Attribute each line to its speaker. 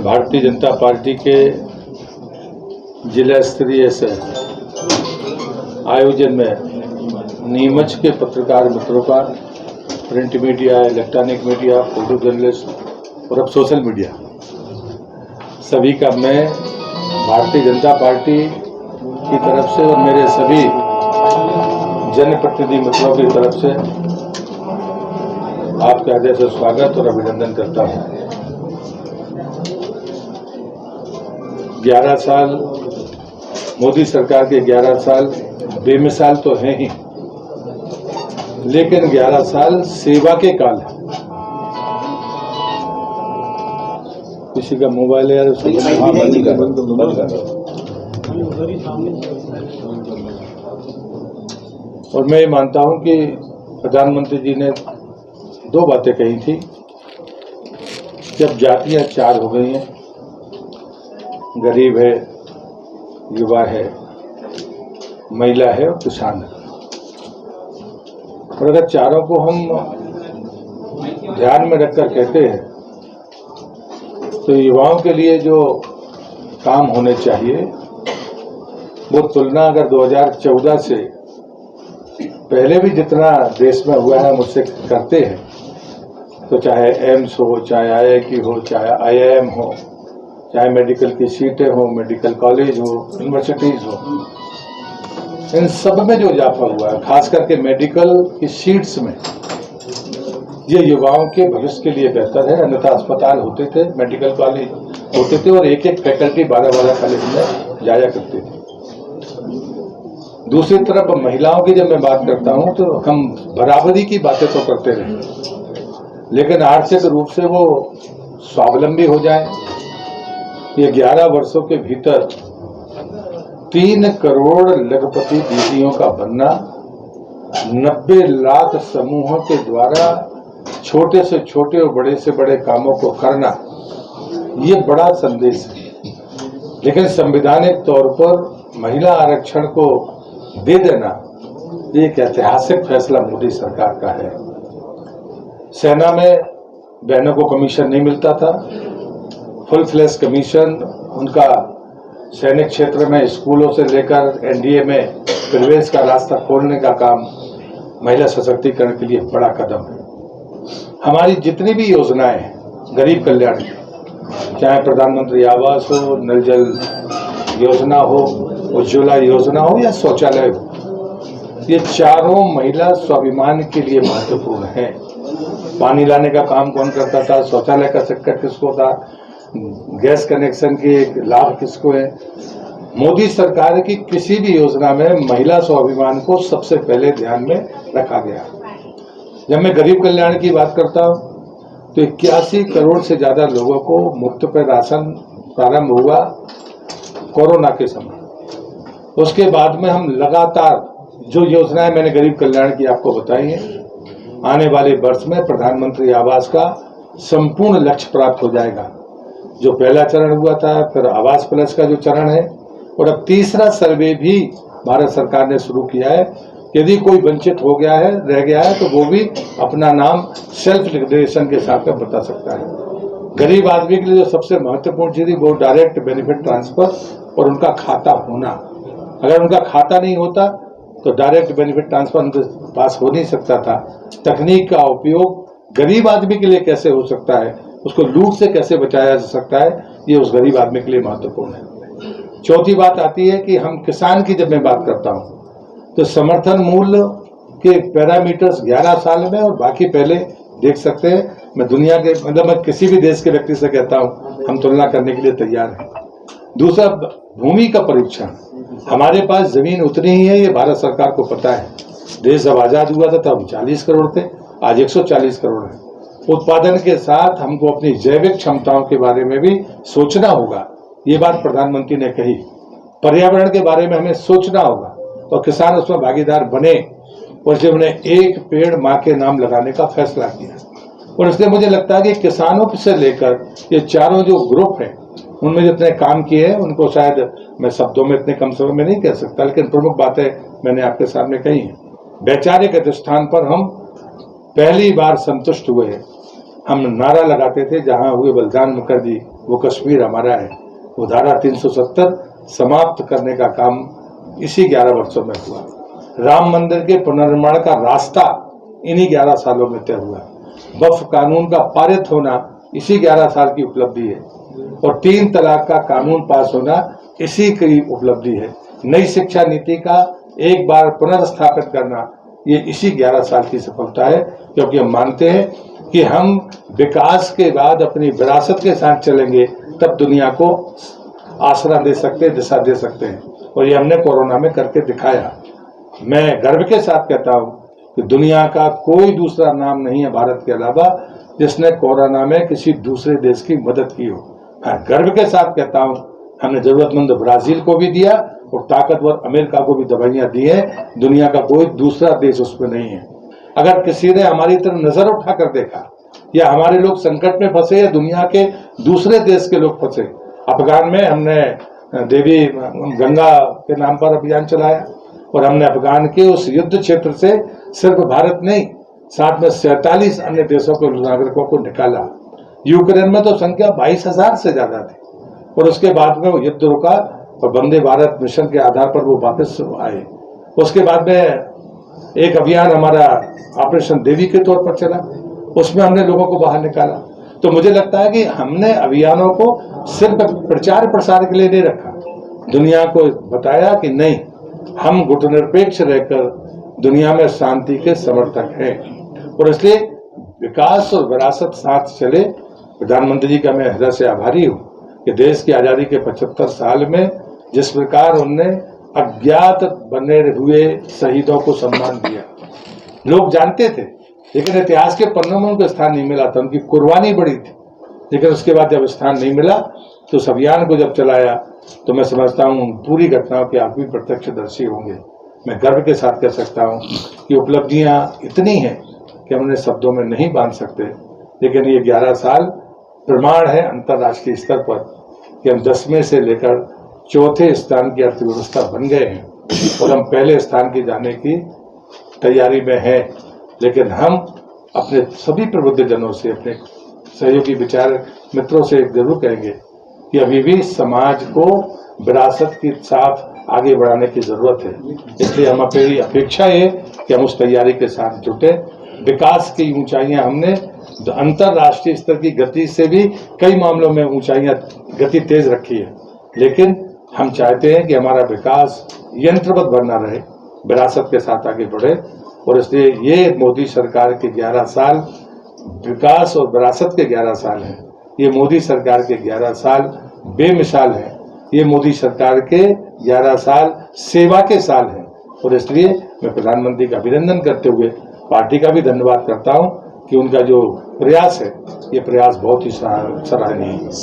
Speaker 1: Bharatiya Janata party के जिला स्तरीय से आयोजन में नीमच के पत्रकार मित्रों का, print media, electronic media, photo journalist और अब सोशल मीडिया, सभी का मैं भारतीय जनता पार्टी की तरफ से और मेरे सभी जनप्रतिनिधि मित्रों की तरफ से आपके हृदय से स्वागत और अभिनंदन करता हूं। 11 साल मोदी सरकार के 11 साल बेमिसाल तो हैं ही, लेकिन 11 साल सेवा के काल है। किसी का मोबाइल है यार, और मैं ये मानता हूं कि प्रधानमंत्री जी ने 2 बातें कही थी कि अब जातियां 4 हो गई हैं, गरीब है, युवा है, महिला है और किसान है। और अगर चारों को हम ध्यान में रखकर कहते हैं तो युवाओं के लिए जो काम होने चाहिए वो तुलना अगर 2014 से पहले भी जितना देश में हुआ है मुझसे करते हैं, तो चाहे एम्स हो, चाहे IIT हो, चाहे IIM हो, चाहे मेडिकल की सीटें हो, मेडिकल कॉलेज हो, यूनिवर्सिटीज हो, इन सब में जो इजाफा हुआ है, खास करके मेडिकल की सीट्स में, ये युवाओं के भविष्य के लिए बेहतर है। अन्यथा अस्पताल होते थे, मेडिकल कॉलेज होते थे और एक एक फैकल्टी 12-12 कॉलेज में जाया करते थे। दूसरी तरफ महिलाओं की जब मैं बात करता हूं तो हम बराबरी की बातें तो करते रहे, लेकिन आर्थिक रूप से वो स्वावलंबी हो जाए। ये 11 वर्षों के भीतर 3 करोड़ लखपति दीदियों का बनना, 90 लाख समूहों के द्वारा छोटे से छोटे और बड़े से बड़े कामों को करना, ये बड़ा संदेश है। लेकिन संवैधानिक तौर पर महिला आरक्षण को दे देना, ये एक ऐतिहासिक फैसला मोदी सरकार का है। सेना में बहनों को कमीशन नहीं मिलता था, फुल फ्लैश कमीशन उनका सैनिक क्षेत्र में स्कूलों से लेकर NDA में प्रवेश का रास्ता खोलने का काम महिला सशक्तिकरण के लिए बड़ा कदम है। हमारी जितनी भी योजनाएं हैं गरीब कल्याण की, चाहे प्रधानमंत्री आवास हो, नल जल योजना हो, उज्ज्वला योजना हो या शौचालय हो, ये चारों महिला स्वाभिमान के लिए महत्वपूर्ण है। पानी लाने का काम कौन करता था, शौचालय का चक्कर किसको था, गैस कनेक्शन के लाभ किसको है। मोदी सरकार की किसी भी योजना में महिला स्वाभिमान को सबसे पहले ध्यान में रखा गया। जब मैं गरीब कल्याण की बात करता हूं तो 81 करोड़ से ज्यादा लोगों को मुफ्त पे राशन प्रारंभ हुआ कोरोना के समय। उसके बाद में हम लगातार जो योजनाएं मैंने गरीब कल्याण की आपको बताई है, आने वाले वर्ष में प्रधानमंत्री आवास का संपूर्ण लक्ष्य प्राप्त हो जाएगा। जो पहला चरण हुआ था, फिर आवास प्लस का जो चरण है, और अब तीसरा सर्वे भी भारत सरकार ने शुरू किया है। यदि कोई वंचित हो गया है, रह गया है, तो वो भी अपना नाम सेल्फ डिक्लेरेशन के साथ में बता सकता है। गरीब आदमी के लिए जो सबसे महत्वपूर्ण चीज वो डायरेक्ट बेनिफिट ट्रांसफर और उनका खाता होना। अगर उनका खाता नहीं होता तो डायरेक्ट बेनिफिट ट्रांसफर उनके पास हो नहीं सकता था। तकनीक का उपयोग गरीब आदमी के लिए कैसे हो सकता है, उसको लूट से कैसे बचाया जा सकता है, ये उस गरीब आदमी के लिए महत्वपूर्ण है। चौथी बात आती है कि हम किसान की जब मैं बात करता हूं तो समर्थन मूल्य के पैरामीटर्स 11 साल में और बाकी पहले देख सकते हैं। मैं दुनिया के मैं किसी भी देश के व्यक्ति से कहता हूं, हम तुलना करने के लिए तैयार हैं। दूसरा, भूमि का परीक्षण। हमारे पास जमीन उतनी ही है, ये भारत सरकार को पता है। देश जब आजाद हुआ था तब 40 करोड़ थे, आज 140 करोड़ है। उत्पादन के साथ हमको अपनी जैविक क्षमताओं के बारे में भी सोचना होगा, ये बात प्रधानमंत्री ने कही। पर्यावरण के बारे में हमें सोचना होगा और किसान उसमें भागीदार बने, और जब उन्हें एक पेड़ माँ के नाम लगाने का फैसला किया। और इसलिए मुझे लगता है कि किसानों से लेकर ये चारों जो ग्रुप हैं, उनमें जितने काम किए हैं उनको शायद मैं शब्दों में इतने कम समय में नहीं कह सकता, लेकिन प्रमुख बातें मैंने आपके सामने कही हैं। वैचारिक अधिष्ठान पर हम पहली बार संतुष्ट हुए। हम नारा लगाते थे, जहां हुए बलिदान मुखर्जी वो कश्मीर हमारा है। वो धारा 370 समाप्त करने का काम इसी 11 वर्षों में हुआ। राम मंदिर के पुनर्निर्माण का रास्ता इन्हीं 11 सालों में तय हुआ। वक्फ कानून का पारित होना इसी 11 साल की उपलब्धि है और 3 तलाक का कानून पास होना इसी की उपलब्धि है। नई शिक्षा नीति का एक बार पुनर्स्थापित करना ये इसी 11 साल की सफलता है, क्योंकि हम मानते हैं कि हम विकास के बाद अपनी विरासत के साथ चलेंगे तब दुनिया को आसरा दे सकते हैं, दिशा दे सकते हैं, और ये हमने कोरोना में करके दिखाया। मैं गर्व के साथ कहता हूँ कि दुनिया का कोई दूसरा नाम नहीं है भारत के अलावा जिसने कोरोना में किसी दूसरे देश की मदद की हो। हाँ, गर्व के साथ कहता हूँ हमने जरूरतमंद ब्राजील को भी दिया और ताकतवर अमेरिका को भी दवाइयां दी है। दुनिया का कोई दूसरा देश उसमें नहीं है। अगर किसी ने हमारी तरफ नजर उठाकर देखा या हमारे लोग संकट में फंसे या दुनिया के दूसरे देश के लोग फंसे, अफगान में हमने देवी गंगा के नाम पर अभियान चलाया और हमने अफगान के उस युद्ध क्षेत्र से सिर्फ भारत नहीं, साथ में 47 अन्य देशों के नागरिकों को निकाला। यूक्रेन में तो संख्या 22,000 से ज्यादा थी और उसके बाद में वो युद्ध रुका और वंदे भारत मिशन के आधार पर वो वापस आए। उसके बाद में एक अभियान हमारा ऑपरेशन देवी के तौर पर चला, उसमें हमने लोगों को बाहर निकाला। तो मुझे लगता है कि हमने अभियानों को सिर्फ प्रचार प्रसार के लिए नहीं रखा, दुनिया को बताया कि नहीं, हम गुटनिरपेक्ष रहकर दुनिया में शांति के समर्थक हैं और इसलिए विकास और विरासत साथ चले। प्रधानमंत्री जी का मैं हृदय से आभारी हूँ कि देश की आजादी के 75 साल में जिस प्रकार उनने अज्ञात बने हुए शहीदों को सम्मान दिया, लोग जानते थे लेकिन इतिहास के पन्नों में उनको स्थान नहीं मिला था। उनकी कुर्बानी बड़ी थी, लेकिन उसके बाद जब स्थान नहीं मिला तो उस अभियान को जब चलाया तो मैं समझता हूँ पूरी घटनाओं के आप भी प्रत्यक्षदर्शी होंगे। मैं गर्व के साथ कह सकता हूँ कि उपलब्धियां इतनी हैं कि हम उन्हें शब्दों में नहीं बांध सकते, लेकिन ये 11 साल प्रमाण है अंतर्राष्ट्रीय स्तर पर कि हम 10वें से लेकर 4थे स्थान की अर्थव्यवस्था बन गए हैं और हम पहले स्थान की जाने की तैयारी में हैं। लेकिन हम अपने सभी प्रबुद्धजनों से, अपने सहयोगी विचार मित्रों से जरूर कहेंगे कि अभी भी समाज को विरासत के साथ आगे बढ़ाने की जरूरत है। इसलिए हम अपनी अपेक्षा है कि हम उस तैयारी के साथ जुटे। विकास की ऊंचाइयां हमने अंतर्राष्ट्रीय स्तर की गति से भी कई मामलों में ऊंचाइयां गति तेज रखी है, लेकिन हम चाहते हैं कि हमारा विकास यंत्रवत बनना रहे, विरासत के साथ आगे बढ़े। और इसलिए ये मोदी सरकार के 11 साल विकास और विरासत के 11 साल हैं। ये मोदी सरकार के 11 साल बेमिसाल हैं। ये मोदी सरकार के 11 साल सेवा के साल हैं और इसलिए मैं प्रधानमंत्री का अभिनंदन करते हुए पार्टी का भी धन्यवाद करता हूं कि उनका जो प्रयास है ये प्रयास बहुत ही सराहनीय है।